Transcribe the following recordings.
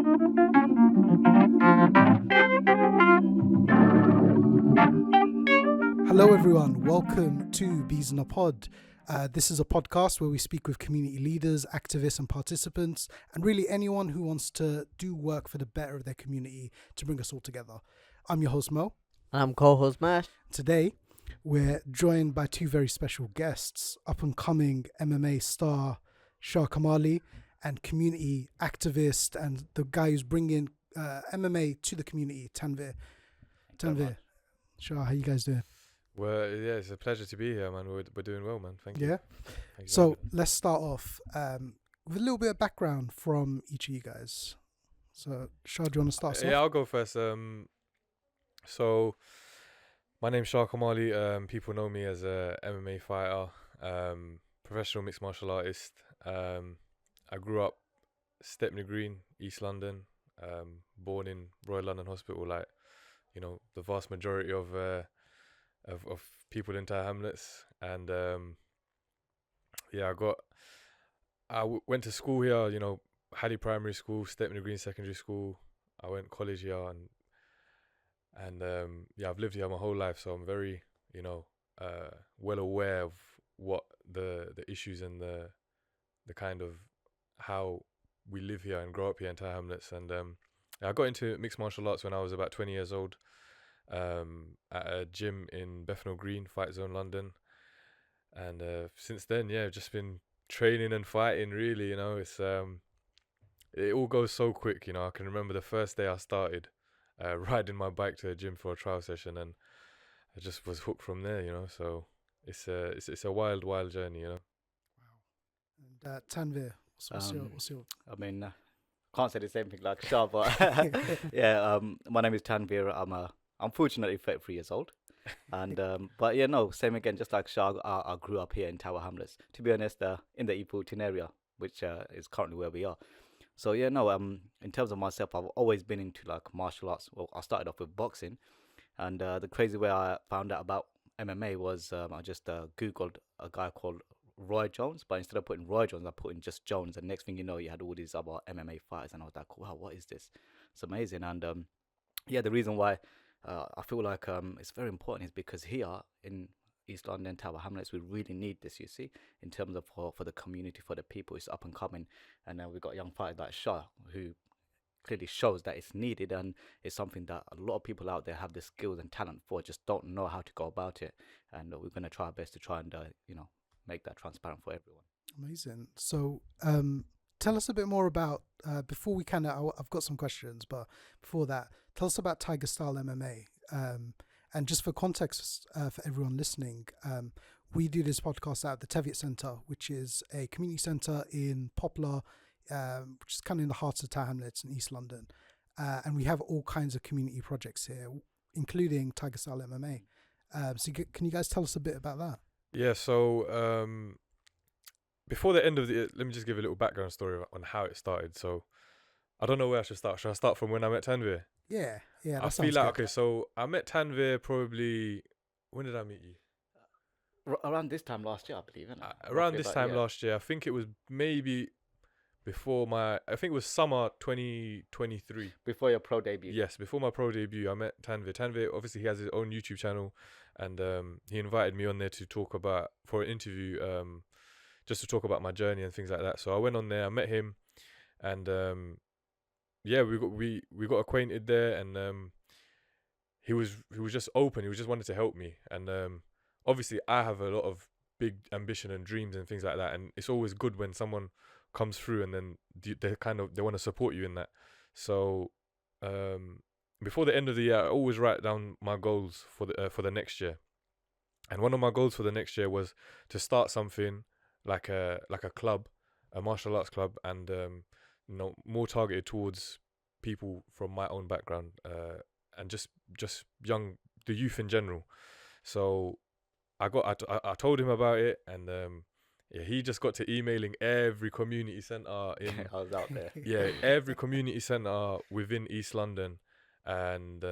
Hello everyone, welcome to Bees in a Pod. This is a podcast where we speak with community leaders, activists and participants, and really anyone who wants to do work for the better of their community to bring us all together. I'm your host Mo. I'm co-host Mash. Today we're joined by two very special guests, up-and-coming MMA star Shah Kamali and community activist and the guy who's bringing MMA to the community, Tanvir. Shah, how you guys doing? Well, yeah, it's a pleasure to be here, man. We're doing well, man. Thank you. Yeah. Thank you So let's start off with a little bit of background from each of you guys. So Shah, do you want to start us off? Yeah, I'll go first. So my name's Shah Kamali. People know me as a MMA fighter, professional mixed martial artist. I grew up Stepney Green, East London. Born in Royal London Hospital, like the vast majority of people in Hamlets, and went to school here. Halley Primary School, Stepney Green Secondary School. I went college here, and I've lived here my whole life, so I'm very well aware of what the issues and the kind of how we live here and grow up here in Hamlets. And I got into mixed martial arts when I was about 20 years old. At a gym in Bethnal Green, Fight Zone London, and since then, just been training and fighting. Really, it's it all goes so quick. I can remember the first day I started riding my bike to a gym for a trial session, and I just was hooked from there. So it's a wild journey. Wow. And Tanvir, what's your? I mean, can't say the same thing like Shah, but my name is Tanvir. I'm fortunately 33 years old, and same again. Just like Shah, I grew up here in Tower Hamlets. To be honest, in the EP.018 area, which is currently where we are. So in terms of myself, I've always been into like martial arts. Well, I started off with boxing, and the crazy way I found out about MMA was I just googled a guy called Roy Jones, but instead of putting Roy Jones, I put in just Jones, and next thing you know, you had all these other MMA fighters, and I was like, wow, what is this? It's amazing. And the reason why I feel like it's very important is because here in East London, Tower Hamlets, we really need this, you see, in terms of for the community, for the people. It's up and coming, and we've got young fighters like Shah who clearly shows that it's needed, and it's something that a lot of people out there have the skills and talent for, just don't know how to go about it. And we're going to try our best to try and make that transparent for everyone. Amazing. So tell us a bit more about, before we I've got some questions, but before that, tell us about Tiger Style MMA. And just for context, for everyone listening, we do this podcast at the Teviot Center, which is a community centre in Poplar, which is kind of in the heart of Tower Hamlets in East London. And we have all kinds of community projects here, including Tiger Style MMA. Can you guys tell us a bit about that? Yeah, so before the end of let me just give a little background story on how it started. So I don't know where I should start. Should I start from when I met Tanvir? Yeah. I feel like, okay, so I met Tanvir probably, when did I meet you? Around this time last year, I believe, isn't it? Around this time last year. I think it was maybe before I think it was summer 2023. Before your pro debut. Yes, before my pro debut, I met Tanvir. Tanvir, obviously, he has his own YouTube channel, and he invited me on there to talk about, for an interview, just to talk about my journey and things like that. So I went on there, I met him, and we got acquainted there, and he was just open. He just wanted to help me, and obviously I have a lot of big ambition and dreams and things like that, and it's always good when someone comes through and then they want to support you in that. So before the end of the year, I always write down my goals for the next year, and one of my goals for the next year was to start something like a club, a martial arts club, and more targeted towards people from my own background, and just the youth in general. So I told him about it, and he just got to emailing every community centre in I was out there. every community centre within East London, and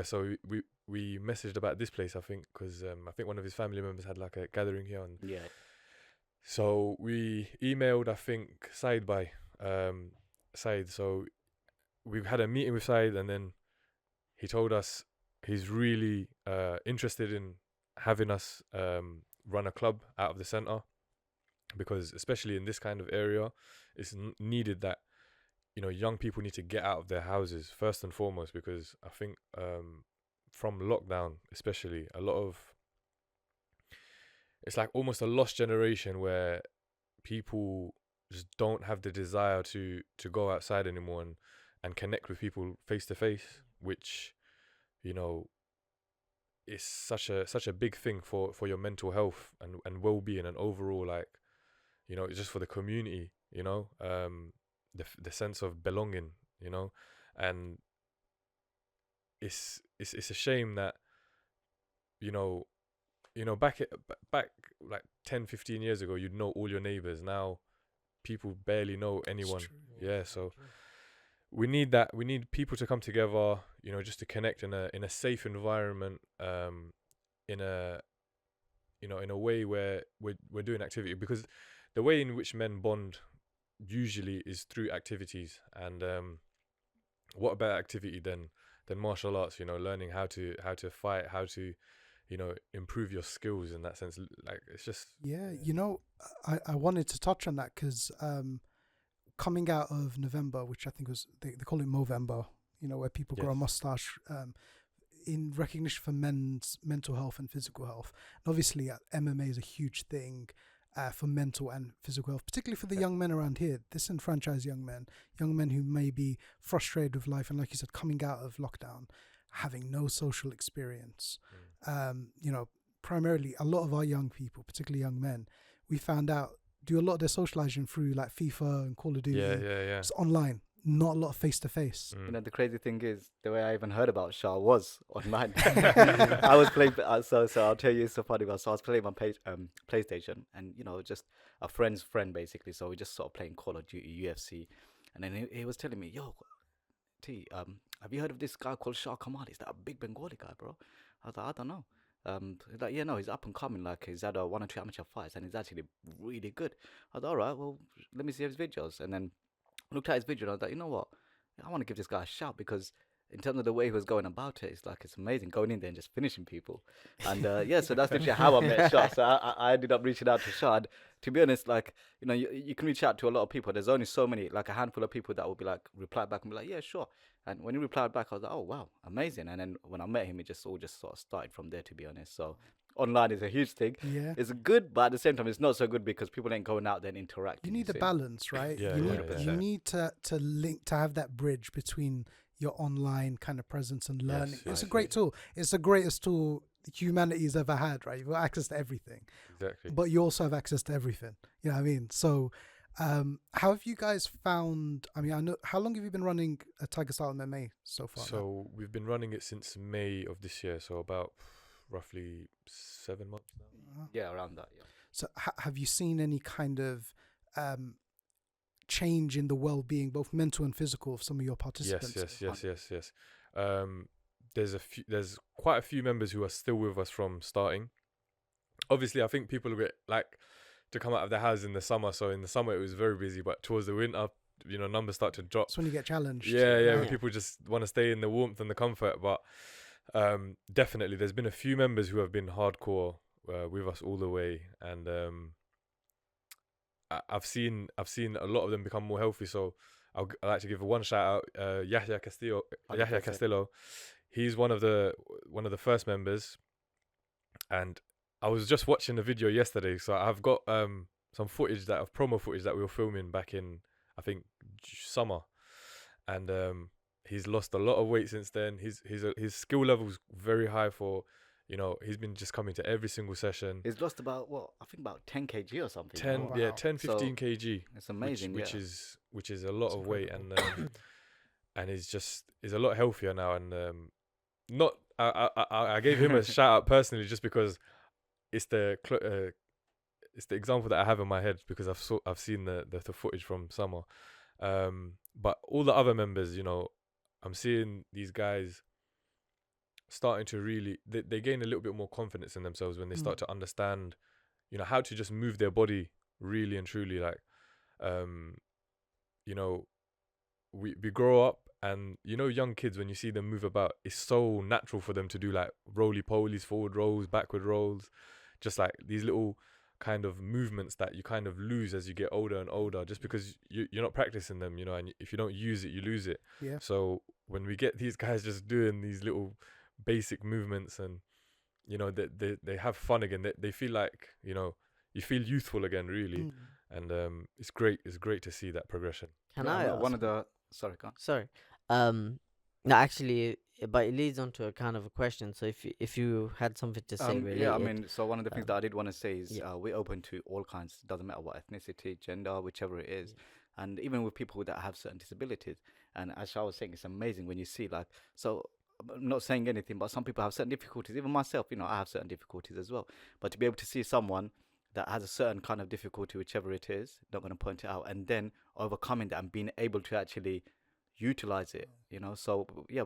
so we messaged about this place, I think, because I think one of his family members had like a gathering here, and so we emailed, I think, side by Said. So we've had a meeting with Said, and then he told us he's really interested in having us run a club out of the centre, because especially in this kind of area, it's needed that, you know, young people need to get out of their houses first and foremost, because I think from lockdown especially, a lot of, it's like almost a lost generation where people just don't have the desire to go outside anymore and connect with people face to face, which, you know, is such a big thing for your mental health and well-being, and overall, like, you know, it's just for the community, you know, the sense of belonging, you know. And it's a shame that, you know, back like 10-15 years ago, you'd know all your neighbors. Now people barely know anyone. Yeah, so we need that. We need people to come together, you know, just to connect in a safe environment, in a, you know, in a way where we're doing activity, because the way in which men bond usually is through activities. And what better activity than martial arts, you know, learning how to fight, how to, you know, improve your skills in that sense. Like, it's just, Yeah, you know, I wanted to touch on that because coming out of November, which I think was, they call it Movember, you know, where people grow a mustache in recognition for men's mental health and physical health. And obviously, MMA is a huge thing for mental and physical health, particularly for the young men around here, disenfranchised young men who may be frustrated with life. And like you said, coming out of lockdown, having no social experience. You know, primarily a lot of our young people, particularly young men, we found out do a lot of their socializing through like FIFA and Call of Duty. yeah. It's online, not a lot of face to face. You know, the crazy thing is, the way I even heard about Shah was online. I was playing, so I'll tell you, it's so funny. So I was playing on PlayStation, and, you know, just a friend's friend basically. So we just sort of playing Call of Duty, UFC, and then he was telling me, "Yo, T, have you heard of this guy called Shah Kamali? Is that a big Bengali guy, bro?" I was like, "I don't know." He's like, "Yeah, no, he's up and coming. Like, he's had 1 or 2 amateur fights, and he's actually really good." I was like, "All right, well, let me see his videos." And then I looked at his video, and I was like, "You know what? I want to give this guy a shout, because in terms of the way he was going about it, it's amazing going in there and just finishing people." And yeah, so that's literally how I met Shah. So I ended up reaching out to Shah. And to be honest, like, you know, you can reach out to a lot of people. There's only so many, like a handful of people that will be like, reply back and be like, "Yeah, sure." And when he replied back, I was like, "Oh, wow, amazing." And then when I met him, it just all just sort of started from there, to be honest. So online is a huge thing. Yeah. It's good, but at the same time, it's not so good because people ain't going out there and interacting. You need a balance, right? Yeah, you need to link, to have that bridge between your online kind of presence and learning. It's a great tool. It's the greatest tool humanity's ever had, right? You've got access to everything. Exactly. But you also have access to everything. You know what I mean? So how have you guys found, I mean, I know, how long have you been running a Tiger Style MMA so far? So we've been running it since May of this year, so about roughly 7 months now. Yeah, around that, yeah. So have you seen any kind of change in the well-being, both mental and physical, of some of your participants? Yes. There's quite a few members who are still with us from starting. Obviously, I think people get like to come out of their house in the summer. So in the summer it was very busy, but towards the winter, you know, numbers start to drop. That's when you get challenged. Yeah. When people just want to stay in the warmth and the comfort. But definitely, there's been a few members who have been hardcore with us all the way, and I've seen a lot of them become more healthy. So I'd like to give one shout out, Yahya Castillo. He's one of the first members, and I was just watching the video yesterday. So I've got some footage promo footage that we were filming back in, I think, summer, and he's lost a lot of weight since then. His skill level's very high for, you know, he's been just coming to every single session. He's lost about, I think about 10 kg or something. 10, 15 kg. It's amazing, which is a lot of weight, and and he's a lot healthier now. And I gave him a shout out personally just because it's the example that I have in my head, because I've seen the footage from summer. But all the other members, you know, I'm seeing these guys starting to really, they gain a little bit more confidence in themselves when they start to understand, you know, how to just move their body really and truly. Like, you know, we grow up, and you know, young kids, when you see them move about, it's so natural for them to do like roly polies, forward rolls, backward rolls, just like these little kind of movements that you kind of lose as you get older and older, just because you're not practicing them, you know, and if you don't use it, you lose it. Yeah. So when we get these guys just doing these little basic movements, and you know, they have fun again, they feel like, you know, you feel youthful again, really. And it's great to see that progression. Can Yeah, I ask? one of the sorry, go on. Sorry. No, actually, but it leads on to a kind of a question. So if you had something to say related. Yeah, I mean, so one of the things that I did want to say is yeah. we're open to all kinds. Doesn't matter what ethnicity, gender, whichever it is, and even with people that have certain disabilities. And as I was saying, it's amazing when you see like, so I'm not saying anything, but some people have certain difficulties. Even myself, you know, I have certain difficulties as well. But to be able to see someone that has a certain kind of difficulty, whichever it is, not going to point it out, and then overcoming that and being able to actually utilize it, you know. So yeah,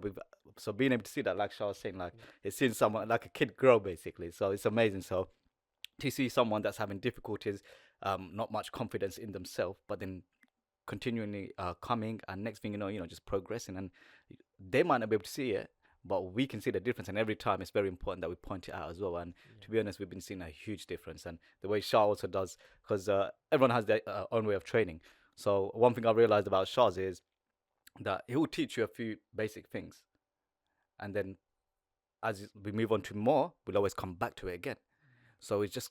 so being able to see that, like Shah was saying, like it's seeing someone like a kid grow basically. So it's amazing. So to see someone that's having difficulties, not much confidence in themselves, but then continually coming, and next thing you know, just progressing, and they might not be able to see it, but we can see the difference. And every time it's very important that we point it out as well. And to be honest, we've been seeing a huge difference. And the way Shah also does, because everyone has their own way of training. So one thing I realized about Shah's is that he will teach you a few basic things, and then as we move on to more, we'll always come back to it again. So it's just,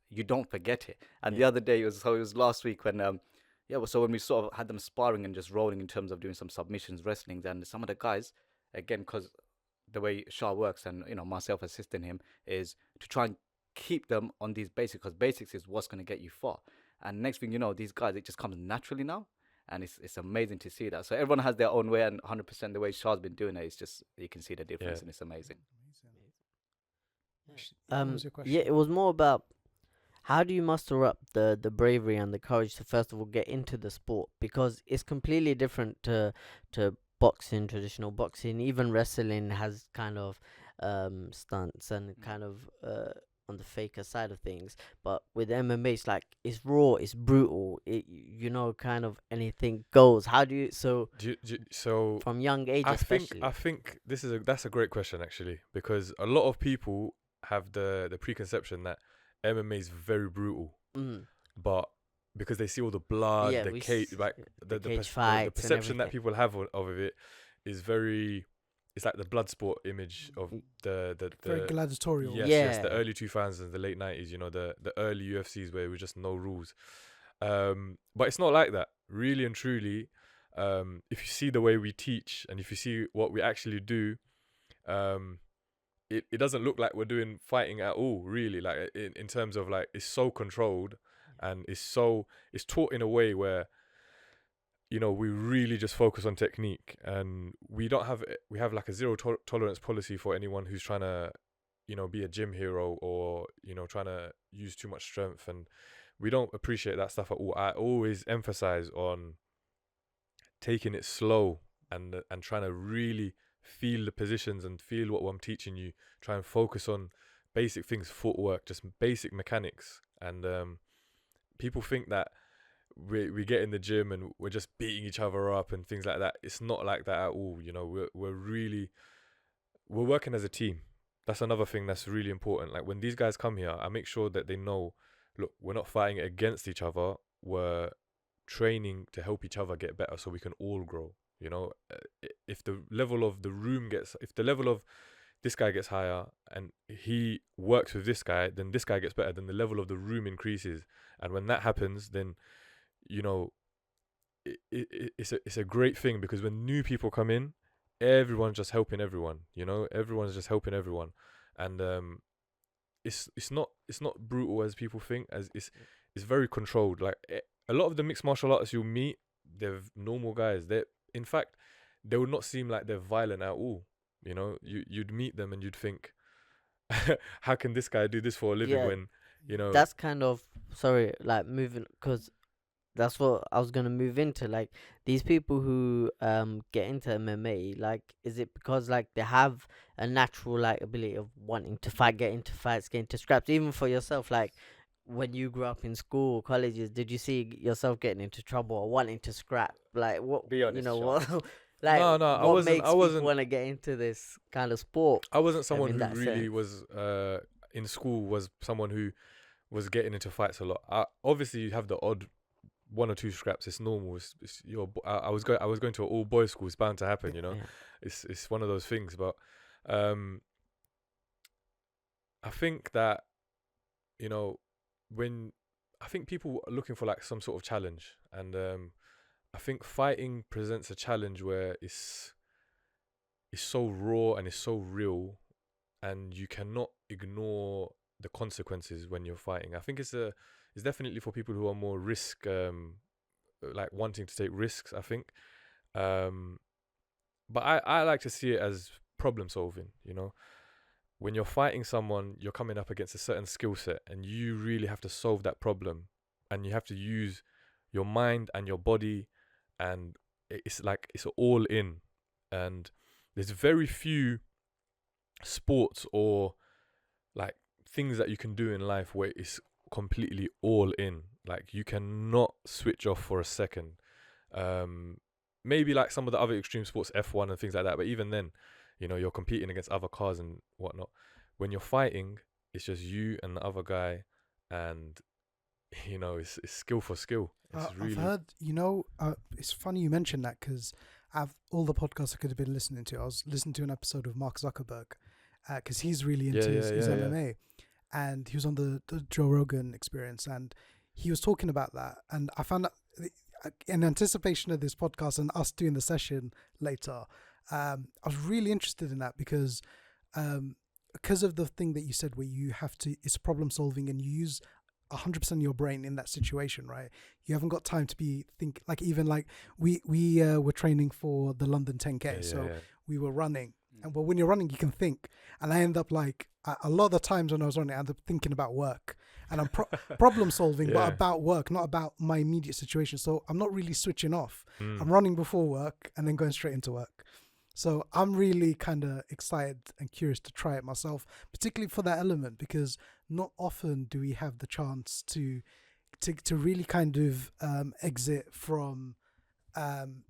you don't forget it. And the other day, it was last week when so when we sort of had them sparring and just rolling in terms of doing some submissions, wrestlings, and some of the guys, again, because the way Shah works, and you know, myself assisting him, is to try and keep them on these basics, because basics is what's going to get you far. And next thing you know, these guys, it just comes naturally now. And it's amazing to see that. So everyone has their own way, and 100% the way Shah's been doing it, it's just, you can see the difference, and it's amazing. What was your question? Yeah, it was more about how do you muster up the bravery and the courage to first of all get into the sport, because it's completely different to boxing, traditional boxing. Even wrestling has kind of stunts and kind of on the faker side of things, but with MMA it's like, it's raw, it's brutal, kind of anything goes. How do you so from young age, especially? I think that's a great question, actually, because a lot of people have the preconception that MMA is very brutal, but because they see all the blood, the cage, like the perception that people have of it is very. It's like the blood sport image of the very gladiatorial. Yes, the early 2000s, the late 90s. You know, the early UFCs where it was just no rules. But it's not like that, really and truly. If you see the way we teach, and if you see what we actually do, it doesn't look like we're doing fighting at all, really. Like in terms of like, it's so controlled, and it's taught in a way where, you know, we really just focus on technique, and we have like a zero tolerance policy for anyone who's trying to, you know, be a gym hero, or, you know, trying to use too much strength, and we don't appreciate that stuff at all. I always emphasize on taking it slow, and trying to really feel the positions and feel what I'm teaching you. Try and focus on basic things, footwork, just basic mechanics. And people think that we get in the gym and we're just beating each other up and things like that. It's not like that at all. You know, we're working as a team. That's another thing that's really important. Like when these guys come here, I make sure that they know, look, we're not fighting against each other. We're training to help each other get better so we can all grow. You know, if the level of this guy gets higher and he works with this guy, then this guy gets better, then the level of the room increases. And when that happens, then, you know, it's a great thing, because when new people come in, everyone's just helping everyone, you know, everyone's just helping everyone. And it's not brutal as people think, as it's very controlled. Like a lot of the mixed martial artists you'll meet, they're normal guys. In fact, they would not seem like they're violent at all. You know, you'd meet them and you'd think, how can this guy do this for a living when, you know... That's kind of, like moving, because that's what I was going to move into. Like, these people who get into MMA, like, is it because, like, they have a natural, like, ability of wanting to fight, get into fights, get into scraps, even for yourself, like, when you grew up in school or colleges, did you see yourself getting into trouble or wanting to scrap? Like what? Be honest, What? Sean. Like No, I what wasn't. makes I people wasn't. want to get into this kind of sport? I wasn't someone in who that really sense. was in school was someone who was getting into fights a lot. Obviously, you have the odd one or two scraps. It's normal. It's I was going to an all boys school. It's bound to happen. You know, Yeah. it's one of those things. But I think that when I think people are looking for like some sort of challenge, and I think fighting presents a challenge where it's so raw and it's so real, and you cannot ignore the consequences when you're fighting. I think it's definitely for people who are more risk, like wanting to take risks. I think, but I like to see it as problem solving. When you're fighting someone, you're coming up against a certain skill set, and you really have to solve that problem, and you have to use your mind and your body, and it's all in. And there's very few sports or like things that you can do in life where it's completely all in. Like you cannot switch off for a second. Maybe like some of the other extreme sports, F1 and things like that, but even then, you're competing against other cars and whatnot. When you're fighting, it's just you and the other guy, and it's skill for skill. It's really. I've heard, it's funny you mentioned that because all the podcasts I could have been listening to, I was listening to an episode of Mark Zuckerberg because he's really into his MMA, and he was on the Joe Rogan Experience, and he was talking about that, and I found that in anticipation of this podcast and us doing the session later, I was really interested in that because of the thing that you said where you have to, it's problem solving and you use 100% of your brain in that situation, right? You haven't got time to we were training for the London 10K, we were running, and when you're running you can think, and I end up like a lot of the times when I was running I end up thinking about work, and I'm problem solving but about work, not about my immediate situation, so I'm not really switching off. I'm running before work and then going straight into work. So I'm really kind of excited and curious to try it myself, particularly for that element, because not often do we have the chance to really kind of exit from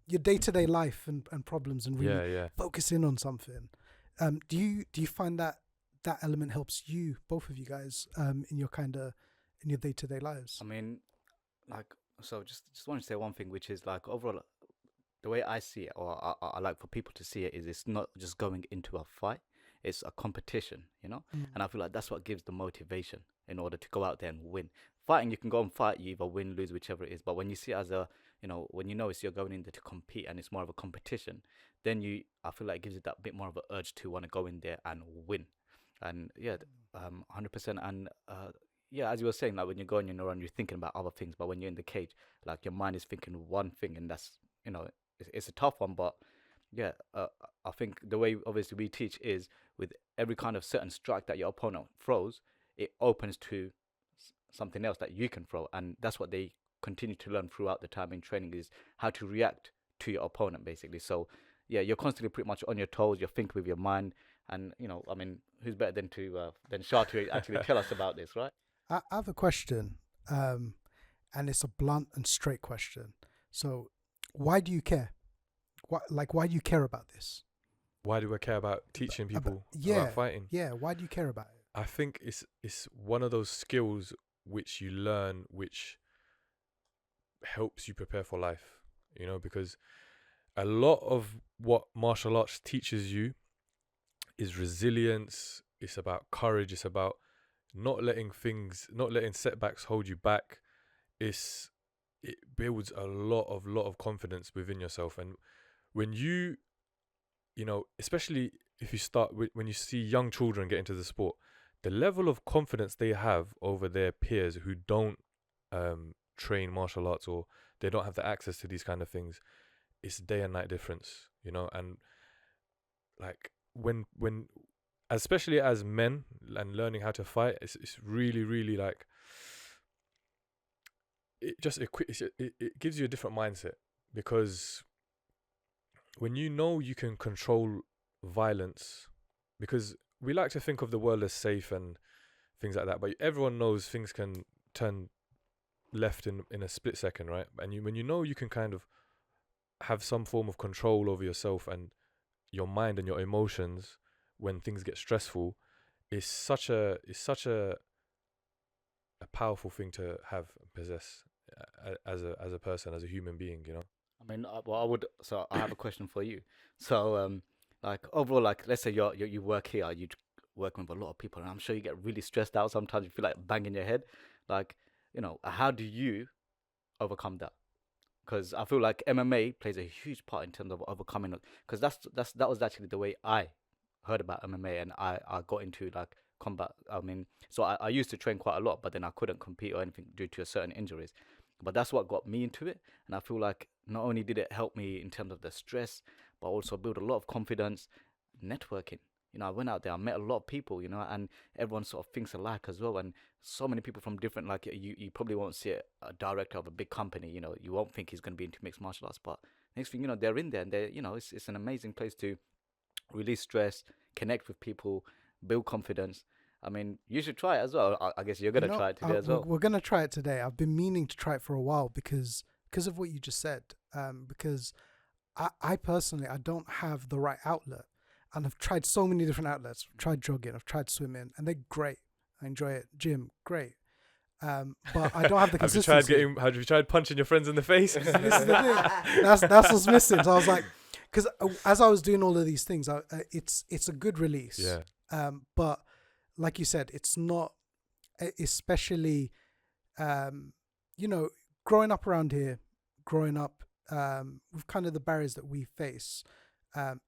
your day-to-day life and problems and really focus in on something. Do you find that element helps you, both of you guys, in your day-to-day lives? I mean, so just want to say one thing, which is like overall, the way I see it, or I like for people to see it, is it's not just going into a fight, it's a competition, And I feel like that's what gives the motivation in order to go out there and win. Fighting, you can go and fight, you either win, lose, whichever it is. But when you see it as when it's you're going in there to compete and it's more of a competition, then I feel like it gives you that bit more of an urge to want to go in there and win. And 100%. And as you were saying, like when you're going in a run, you're thinking about other things. But when you're in the cage, like your mind is thinking one thing, and that's, it's a tough one, but I think the way obviously we teach is with every kind of certain strike that your opponent throws, it opens to something else that you can throw, and that's what they continue to learn throughout the time in training, is how to react to your opponent, basically. So you're constantly pretty much on your toes, you're thinking with your mind, and I mean, who's better than Shah to actually tell us about this, right? I have a question, and it's a blunt and straight question. So why do you care? Why do you care about this? Why do I care about teaching people about fighting? Yeah, why do you care about it? I think it's one of those skills which you learn, which helps you prepare for life, because a lot of what martial arts teaches you is resilience. It's about courage. It's about not letting setbacks hold you back. It builds a lot of confidence within yourself. And when you especially if you start when you see young children get into the sport, the level of confidence they have over their peers who don't train martial arts, or they don't have the access to these kind of things, it's day and night difference, and like when especially as men and learning how to fight, it's really, really like it gives you a different mindset, because when you can control violence, because we like to think of the world as safe and things like that, but everyone knows things can turn left in a split second, right? And when you know you can kind of have some form of control over yourself and your mind and your emotions when things get stressful, it's such a powerful thing to have and possess as a person, as a human being, you know. I mean, So I have a question for you. So, like overall, like let's say you work here, you working with a lot of people, and I'm sure you get really stressed out. Sometimes you feel like banging your head. Like, how do you overcome that? Because I feel like MMA plays a huge part in terms of overcoming it. Because that was actually the way I heard about MMA, and I got into like combat. I mean, so I used to train quite a lot, but then I couldn't compete or anything due to certain injuries. But that's what got me into it, and I feel like not only did it help me in terms of the stress, but also build a lot of confidence, networking. I went out there, I met a lot of people, and everyone sort of thinks alike as well. And so many people from different, like you probably won't see a director of a big company, you won't think he's going to be into mixed martial arts, but next thing they're in there, and it's an amazing place to release stress, connect with people, build confidence. I mean, you should try it as well. I guess you're going to try it today as well. We're going to try it today. I've been meaning to try it for a while because of what you just said. Because I personally, I don't have the right outlet. And I've tried so many different outlets. I've tried jogging, I've tried swimming, and they're great. I enjoy it. Gym, great. But I don't have the consistency. Have you tried punching your friends in the face? This is the thing. That's what's missing. So I was like, because as I was doing all of these things, it's a good release. Yeah. But like you said, it's not, especially, growing up around here, growing up with kind of the barriers that we face,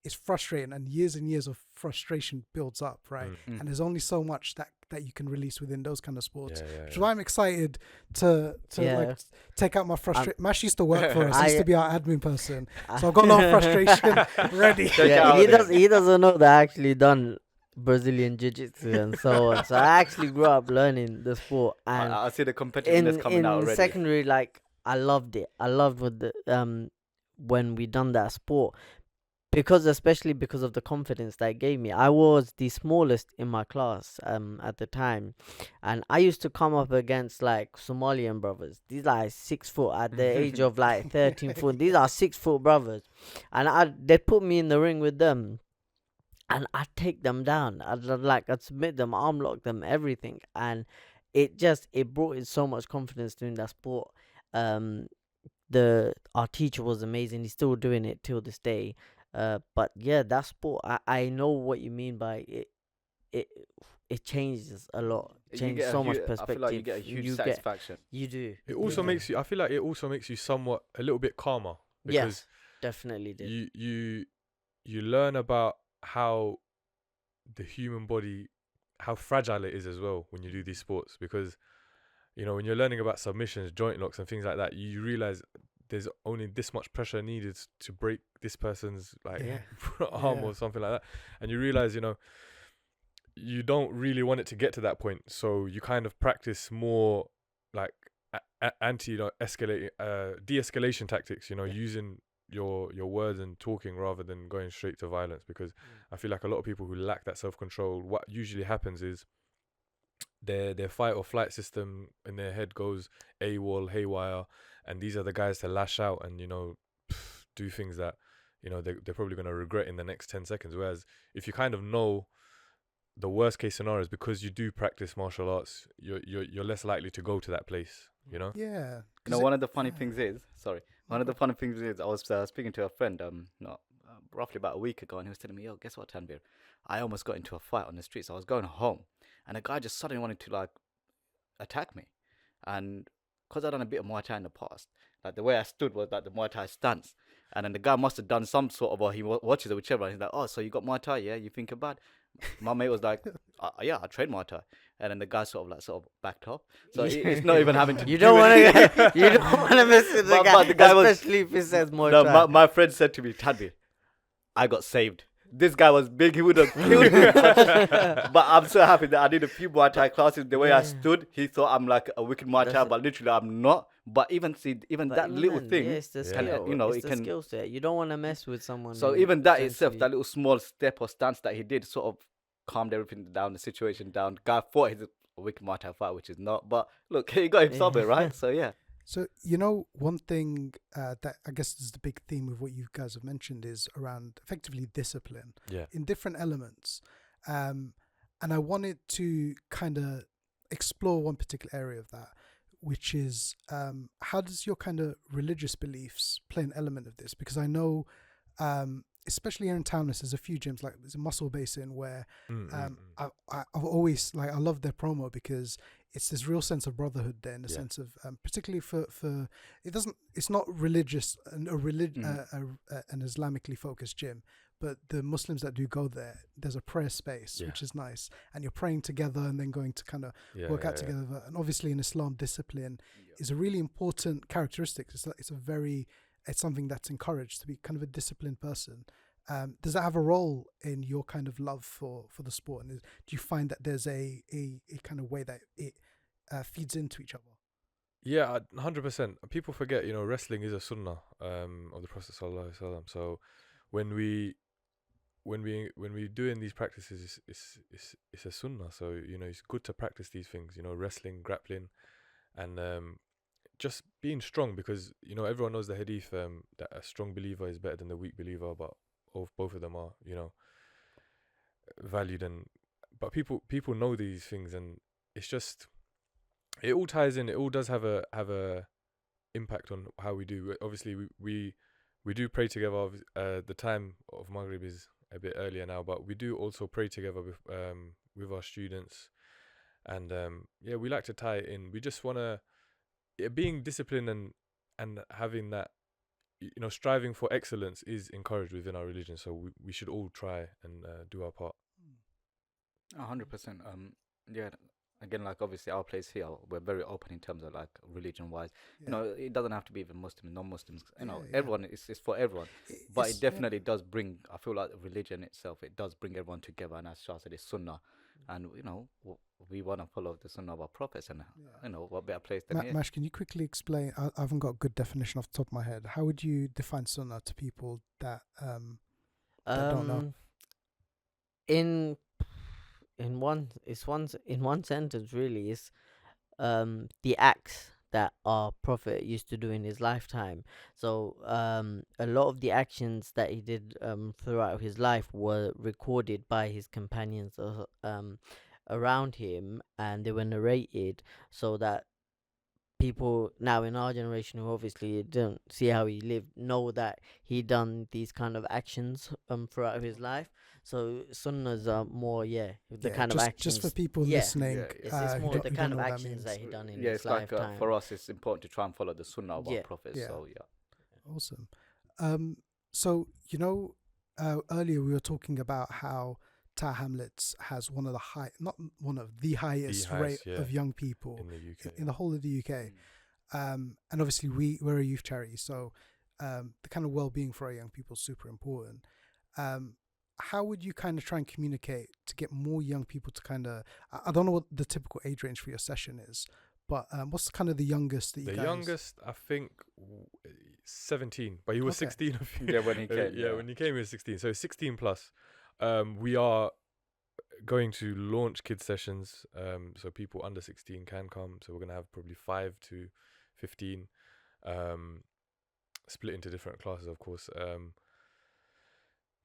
it's frustrating, and years of frustration builds up, right? Mm. And there's only so much that you can release within those kind of sports. Which is Yeah. why I'm excited to like take out my frustration. Mash used to work for us. He used to be our admin person, so I've got a lot of frustration ready. Yeah, he doesn't know that I actually done Brazilian jiu-jitsu and so on. So I actually grew up learning the sport, and I see the competitiveness coming out already. In secondary, like I loved it. I loved when we done that sport. Especially because of the confidence that it gave me. I was the smallest in my class at the time, and I used to come up against like Somalian brothers. These are like 6 foot at the age of like 13 foot. These are 6 foot brothers, and they'd put me in the ring with them, and I'd take them down. I'd submit them, arm lock them, everything, and it brought in so much confidence doing that sport. Our teacher was amazing. He's still doing it till this day. But yeah, that sport, I know what you mean by it. It changes a lot. Changes so much perspective. I feel like you get a huge satisfaction. You do. It also makes you. I feel like it also makes you somewhat a little bit calmer. Because yes, definitely did. You learn about how the human body, how fragile it is as well when you do these sports. Because when you're learning about submissions, joint locks, and things like that, you realize there's only this much pressure needed to break this person's arm or something like that, and you realize you don't really want it to get to that point, so you kind of practice more like de-escalation tactics, using your words and talking rather than going straight to violence, because I feel like a lot of people who lack that self-control, what usually happens is their fight or flight system in their head goes AWOL, haywire, and these are the guys to lash out and do things that they're probably going to regret in the next 10 seconds. Whereas if you kind of know the worst case scenarios, because you do practice martial arts, you're less likely to go to that place. Yeah. One of the funny things is, I was speaking to a friend roughly about a week ago, and he was telling me, yo, guess what, Tanvir? I almost got into a fight on the streets. I was going home, and a guy just suddenly wanted to like attack me, and because I'd done a bit of Muay Thai in the past, like the way I stood was like the Muay Thai stance, and then the guy must have done some sort of, or he watches it, whichever, and he's like, oh, so you got Muay Thai, yeah? You think about? My mate was like, yeah, I train Muay Thai, and then the guy sort of backed off. So it's not even having to. You don't want to mess with the guy, the guy especially if he says Muay Thai. My friend said to me, Tanvir, I got saved. This guy was big, he would have killed me. But I'm so happy that I did a few Muay Thai classes. The way I stood, he thought I'm like a wicked Muay Thai, but literally I'm not. But even that little thing, it's the skill. It's the skill set. You don't want to mess with someone. So even that itself, that little small step or stance that he did, sort of calmed everything down, the situation down. Guy thought a wicked Muay Thai fight, which is not. But look, he got him somewhere, right? So yeah. So, one thing that I guess is the big theme of what you guys have mentioned is around effectively discipline Yeah. in different elements. And I wanted to kind of explore one particular area of that, which is how does your kind of religious beliefs play an element of this? Because I know, especially here in Townless, there's a few gyms, like there's a Muscle Basin where I've always, I love their promo because it's this real sense of brotherhood there, in the sense of particularly for it's not religious and an Islamically focused gym, but the Muslims that do go there, there's a prayer space which is nice, and you're praying together and then going to kind of work out together. And obviously in Islam, discipline is a really important characteristic. It's something that's encouraged, to be kind of a disciplined person. Does that have a role in your kind of love for the sport? And do you find that there's a kind of way that it feeds into each other? Yeah, 100%. People forget, wrestling is a sunnah of the Prophet sallallahu alaihi wasallam. So when we doing these practices, it's a sunnah. So it's good to practice these things. Wrestling, grappling, and just being strong, because everyone knows the hadith that a strong believer is better than the weak believer, but both of them are valued. But people know these things, and it's just, it all ties in. It all does have a impact on how we do. Obviously we do pray together. The time of Maghrib is a bit earlier now, but we do also pray together with our students, and we like to tie it in. We just want to, being disciplined and having that, striving for excellence is encouraged within our religion. So we should all try and do our part. 100%. Yeah. Again, like obviously our place here, we're very open in terms of like religion-wise. It doesn't have to be even Muslim, non-Muslims. Everyone. It's for everyone. But it definitely does bring. I feel like religion itself, it does bring everyone together. And as Shah said, it's sunnah. And we want to follow the sunnah of our prophets, and what better place than here. Mash, can you quickly explain? I haven't got a good definition off the top of my head. How would you define sunnah to people that don't know? In one sentence, really, is the acts that our prophet used to do in his lifetime. So a lot of the actions that he did throughout his life were recorded by his companions around him, and they were narrated, so that people now in our generation who obviously don't see how he lived know that he done these kind of actions throughout his life. So sunnahs are more the kind of actions. Just for people listening, it's more the kind of actions that he done in his it's like lifetime. For us, it's important to try and follow the sunnah of our prophets. So awesome. So earlier we were talking about how Hamlets has one of the highest rate of young people in the UK, in the whole of the UK. And obviously we're a youth charity, so the kind of well-being for our young people is super important. How would you kind of try and communicate to get more young people to kind of, I don't know what the typical age range for your session is, but what's kind of the youngest that you guys... The youngest, I think, 17, but he was 16. When he came. When he came, he was 16. So 16 plus. We are going to launch kids sessions, so people under 16 can come. So we're going to have probably 5 to 15, split into different classes, of course.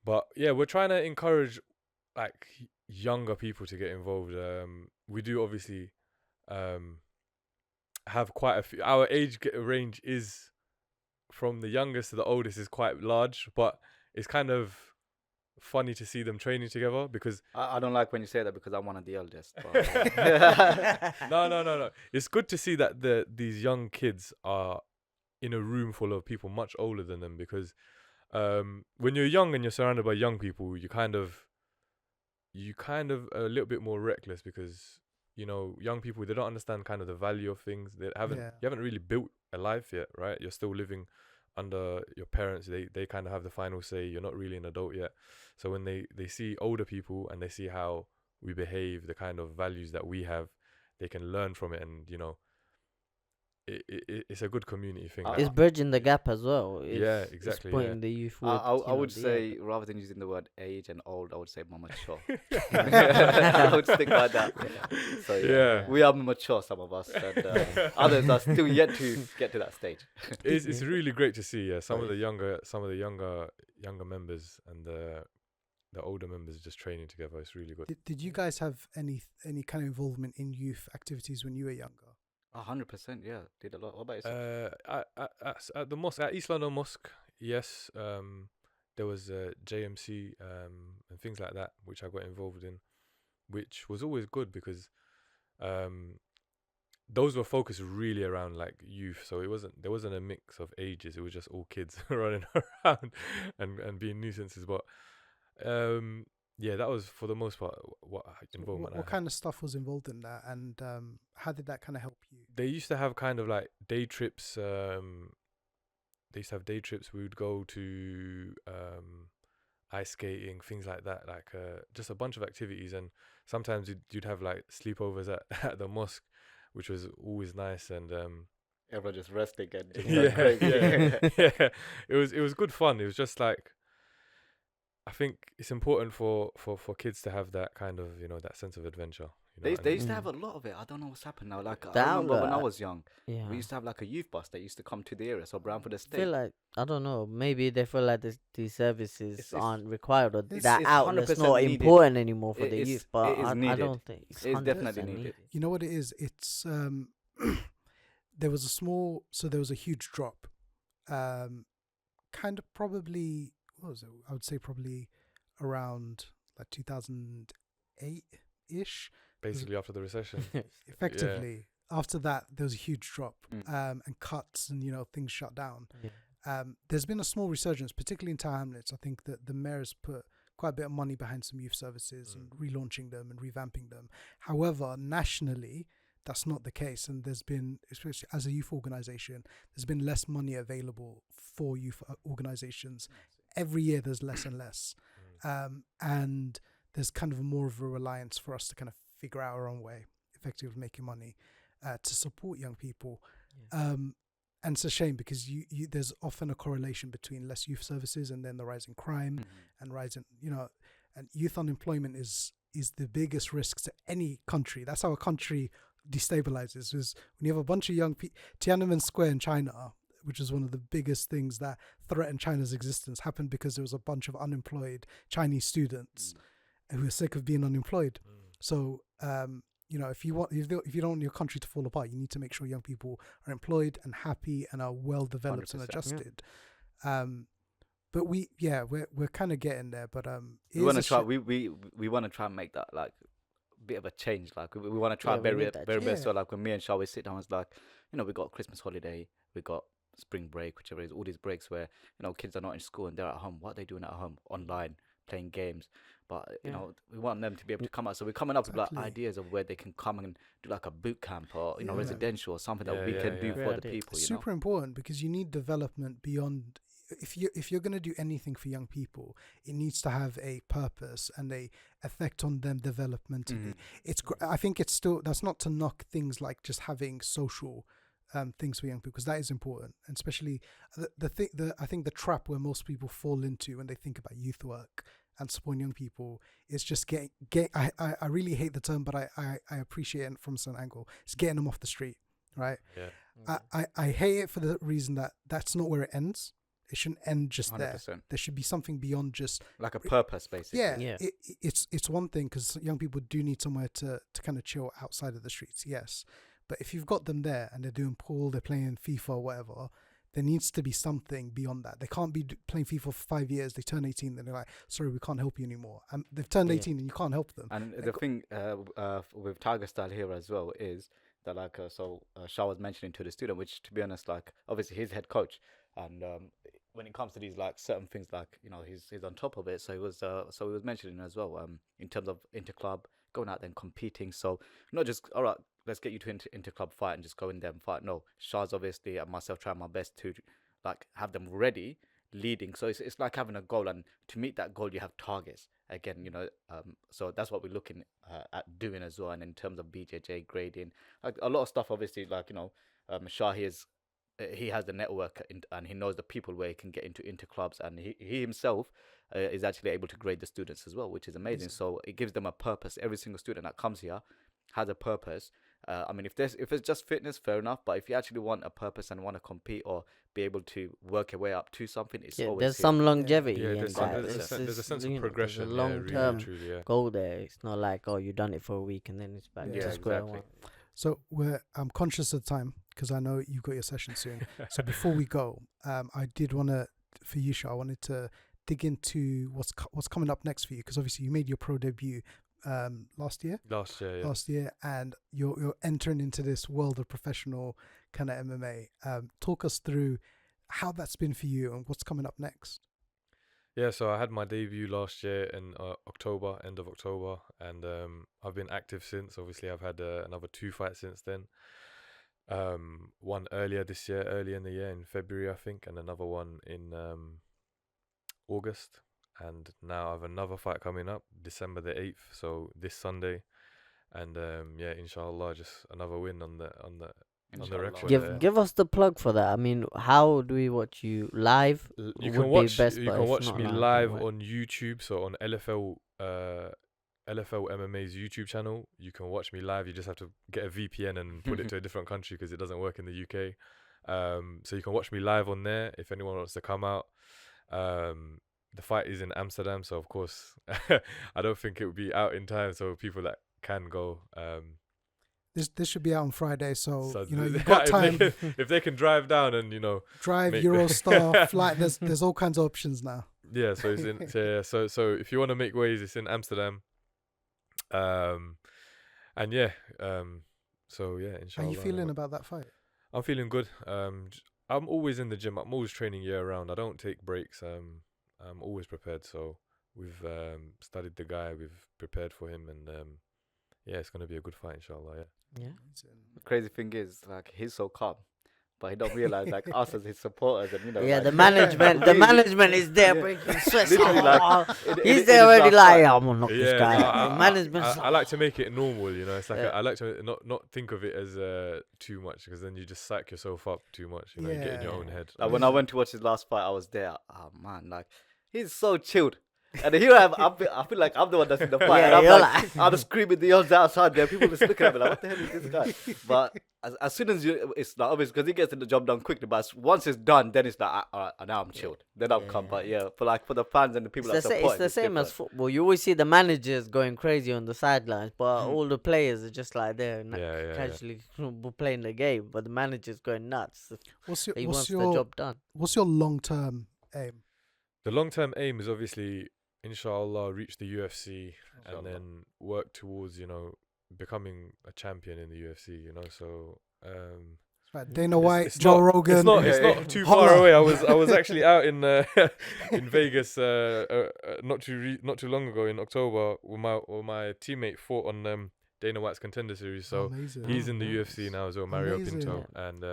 But yeah, we're trying to encourage like younger people to get involved. We do obviously have quite a few. Our age range is from the youngest to the oldest is quite large, but it's kind of funny to see them training together, because I don't like when you say that, because I'm one of the eldest. No. It's good to see that these young kids are in a room full of people much older than them, because when you're young and you're surrounded by young people, you kind of a little bit more reckless, because young people, they don't understand kind of the value of things. You haven't really built a life yet, right? You're still living under your parents. They kind of have the final say. You're not really an adult yet. So when they see older people and they see how we behave, the kind of values that we have, they can learn from it, and it's a good community thing. I- It's bridging the gap as well. Yeah, It's exactly, putting yeah. the youth I, with. I, I would the say rather than using the word age and old, I would say more mature. Yeah. I would stick like that. So Yeah. we are mature, some of us, and others are still yet to get to that stage. It's really great to see. Yeah, some Oh, of the younger members and the older members just training together. It's really good. Did you guys have any kind of involvement in youth activities when you were younger? 100%, yeah. Did a lot. What about yourself? At the mosque, at East London Mosque, yes. There was JMC and things like that, which I got involved in, which was always good because those were focused really around like youth. So there wasn't a mix of ages. It was just all kids running around and being nuisances. But yeah, that was for the most part what involvement. I What had. kind of stuff was involved in that, and how did that kind of help you? They used to have kind of like day trips. They used to have day trips. We would go to ice skating, things like that. Like just a bunch of activities, and sometimes you'd have like sleepovers at the mosque, which was always nice. And Everyone just resting and just yeah, going crazy. yeah. It was good fun. It was just like, I think it's important for kids to have that kind of, that sense of adventure. They and- used to have a lot of it. I don't know what's happened now. Like I Down remember when I there. was young, Yeah. we used to have like a youth bus that used to come to the area. So Brownford I Estate. feel like, I don't know, maybe they feel like these services It's- aren't required, or it's- that it's outlet's 100% not needed. important anymore for It the is- youth. But it is I needed. don't think It's 100% definitely needed. You know what it is? It's there was a huge drop. Kind of probably, what was it? I would say probably around like 2008-ish. basically after the recession. Effectively, after that there was a huge drop, Mm. and cuts, and things shut down. Yeah. There's been a small resurgence, particularly in Tower Hamlets. I think that the mayor has put quite a bit of money behind some youth services and relaunching them and revamping them. However, nationally, that's not the case, and there's been, especially as a youth organisation, there's been less money available for youth organisations. Every year, there's less and less, and there's kind of more of a reliance for us to kind of figure out our own way, effectively making money to support young people. And it's a shame because you there's often a correlation between less youth services and then the rise in crime and rise in, and youth unemployment is the biggest risk to any country. That's how a country destabilizes, is when you have a bunch of young people. Tiananmen Square in China, which is one of the biggest things that threatened China's existence, happened because there was a bunch of unemployed Chinese students who were sick of being unemployed. So if you don't want your country to fall apart, you need to make sure young people are employed and happy and are well developed and 100%, yeah. adjusted. But we're kind of getting there. But we want to try. We want to try and make that like bit of a change. Like we want to try Yeah, we very need that very change. best. So like when me and Shah we sit down, it's like, we got Christmas holiday, we got spring break, whichever it is, all these breaks where kids are not in school and they're at home. What are they doing at home? Online, playing games. But we want them to be able to come out. So we're coming up with like Exactly. ideas of where they can come and do like a boot camp or Yeah. residential or something that Yeah, we yeah, can do yeah. for Great the idea. people. It's super important because you need development beyond. If you're going to do anything for young people, it needs to have a purpose and a effect on them developmentally. I think it's still, that's not to knock things like just having social things for young people, because that is important, and especially I think the trap where most people fall into when they think about youth work and supporting young people is just I really hate the term, but I appreciate it from some angle. It's getting them off the street, right? Yeah. I hate it for the reason that that's not where it ends. It shouldn't end just 100%. there. There should be something beyond just Like a purpose, basically. yeah. It's one thing because young people do need somewhere to kind of chill outside of the streets, yes. But if you've got them there and they're doing pool, they're playing FIFA or whatever, there needs to be something beyond that. They can't be playing FIFA for 5 years. They turn 18, then they're like, sorry, we can't help you anymore. They've turned 18 and you can't help them. And the thing with Tiger Style here as well is that Shah was mentioning to the student, which to be honest, like obviously he's head coach, and when it comes to these like certain things, like he's on top of it. So he was mentioning as well in terms of interclub, going out there and competing. So not just all right, let's get you to interclub fight and just go in there and fight. No, Shah's obviously and myself trying my best to like have them ready, leading. So it's like having a goal, and to meet that goal you have targets. Again, so that's what we're looking at doing as well. And in terms of BJJ grading, like a lot of stuff, obviously, like Shah he has the network and he knows the people where he can get into clubs, and he himself is actually able to grade the students as well, which is amazing. So it gives them a purpose. Every single student that comes here has a purpose. I mean, if it's just fitness, fair enough. But if you actually want a purpose and want to compete or be able to work your way up to something, it's always there's here. some longevity. Yeah, in there's that. a sense of you know, progression. there's a long really, term truly, yeah. goal there. It's not like, oh, you've done it for a week and then it's back Yeah, to square exactly. one. So I'm conscious of time because I know you've got your session soon. So before we go, I did want to, for you, Shah, I wanted to dig into what's coming up next for you, because obviously you made your pro debut last year, and you're entering into this world of professional kind of MMA. Talk us through how that's been for you and what's coming up next. Yeah, so I had my debut last year in end of October, and I've been active since. Obviously, I've had another 2 fights since then. One early in the year, in February, I think, and another one in August. And now I have another fight coming up, December the 8th, so this Sunday. And yeah, inshallah, just another win on the record. Give us the plug for that. I mean, how do we watch you live? You can watch me live on YouTube, so on LFL MMA's YouTube channel. You can watch me live. You just have to get a VPN and put it to a different country because it doesn't work in the UK. So you can watch me live on there if anyone wants to come out. The fight is in Amsterdam, so of course I don't think it will be out in time. So people that can go. This should be out on Friday, so you know you've got time. If they can drive down and drive Eurostar flight, there's all kinds of options now. Yeah, so it's in so if you want to make waves, it's in Amsterdam. And yeah, so yeah, inshallah. How are you feeling about that fight? I'm feeling good. I'm always in the gym. I'm always training year round. I don't take breaks. I'm always prepared. So we've studied the guy. We've prepared for him, and yeah, it's gonna be a good fight, inshallah. Yeah. The crazy thing is, like, he's so calm, but he don't realize, like, us as his supporters, and Yeah, like, the management is there breaking sweat. Literally, like, He's there already like, I'm gonna knock this guy out. No, Management. I like to make it normal, It's like I like to not think of it as too much, because then you just psych yourself up too much, and get in your own head. Like, when I went to watch his last fight, I was there. Oh man, like, he's so chilled. And here I feel like I'm the one that's in the fight. Yeah, and I'm screaming the odds outside there. People just looking at me like, what the hell is this guy? But as soon as it's not obvious, because he gets the job done quickly. But once it's done, then it's like, all right, now I'm chilled. Then I'll come. But yeah, for the fans and the people that support, it's the same as football. You always see the managers going crazy on the sidelines, but all the players are just like there, casually playing the game. But the manager's going nuts. He wants the job done. What's your long-term aim? The long-term aim is obviously, inshallah, reach the UFC and then work towards, becoming a champion in the UFC, So right, Dana White, Joe Rogan. It's not too far away. I was actually out in in Vegas not too long ago in October with my teammate fought on Dana White's Contender Series. So he's in the UFC now as well, Mario Pinto, and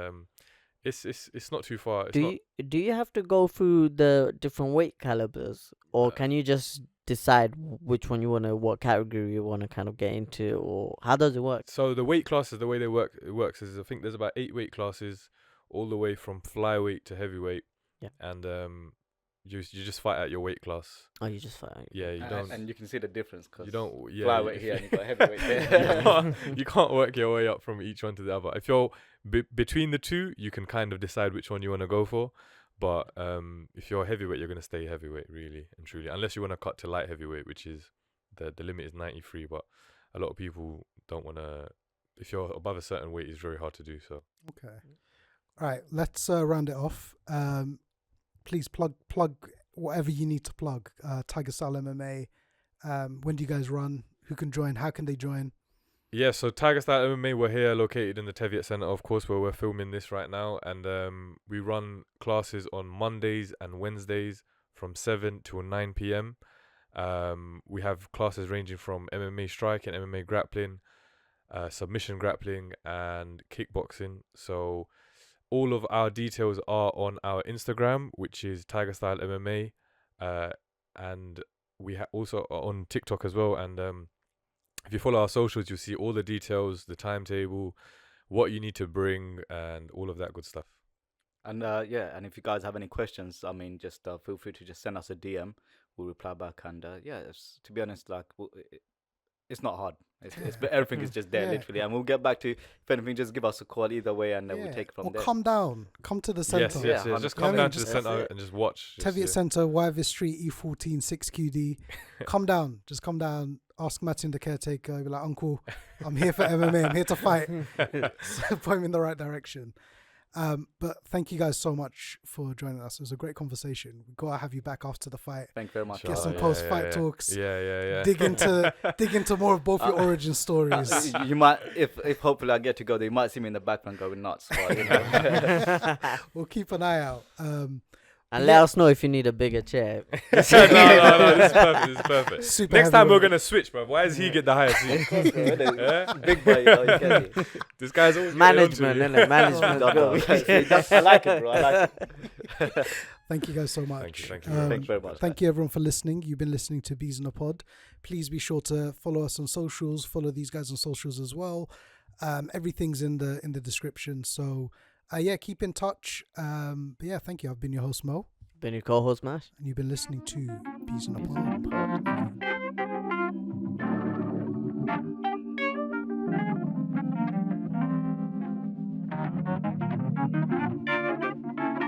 it's not too far. Do you have to go through the different weight calibers, or can you just decide which one what category you want to kind of get into, or how does it work? So the weight classes, the way it works is, I think there's about 8 weight classes, all the way from flyweight to heavyweight. Yeah. And you just fight at your weight class. Oh, you just fight. Yeah, you don't. And you can see the difference, because you don't. Yeah, flyweight here and you got heavyweight there. you can't work your way up from each one to the other. If you're between the two, you can kind of decide which one you want to go for. But if you're heavyweight, you're going to stay heavyweight, really and truly, unless you want to cut to light heavyweight, which is the limit is 93. But a lot of people don't want to. If you're above a certain weight, it's very hard to do so. Okay. All right, let's round it off. Please plug whatever you need to plug. Tiger Style MMA. When do you guys run? Who can join? How can they join? Yeah, so Tiger Style MMA, we're here located in the Teviot Center, of course, where we're filming this right now. And we run classes on Mondays and Wednesdays from 7 to 9 p.m. We have classes ranging from MMA striking, MMA grappling, submission grappling, and kickboxing. So all of our details are on our Instagram, which is Tiger Style MMA. And we also are on TikTok as well. And if you follow our socials, you'll see all the details, the timetable, what you need to bring, and all of that good stuff. And and if you guys have any questions, I mean, just feel free to just send us a DM. We'll reply back. And to be honest, like it's not hard. Everything is just there, literally. And we'll get back to, if anything, just give us a call either way, and then we'll take it from there. Come down. Come to the centre. Yes. Just come down to the centre and just watch. Teviot Center, Wyvis Street, E14, 6QD. Come down. Just come down. Ask Martin, the caretaker. Be like, Uncle, I'm here for MMA. I'm here to fight. So point me in the right direction. But thank you guys so much for joining us. It was a great conversation. We've got to have you back after the fight. Thank you very much. Get some post-fight talks. Yeah. Dig into more of both your origin stories. You might, if hopefully I get to go there, you might see me in the background going nuts. But, you know. We'll keep an eye out. And let us know if you need a bigger chair. No, this is perfect. Super Next heavy time we're weight. gonna switch, bro. Why does he get the higher seat? Big boy, you know, you get it. This guy's always Management, getting onto innit? Management. I like it, bro. I like it. Thank you guys so much. Thank you. Thank you very much. Thank you everyone for listening. You've been listening to Bees in a Pod. Please be sure to follow us on socials. Follow these guys on socials as well. Everything's in the description. So keep in touch. But thank you. I've been your host Mo. Been your co-host, Mash. And you've been listening to Bees in a Pod.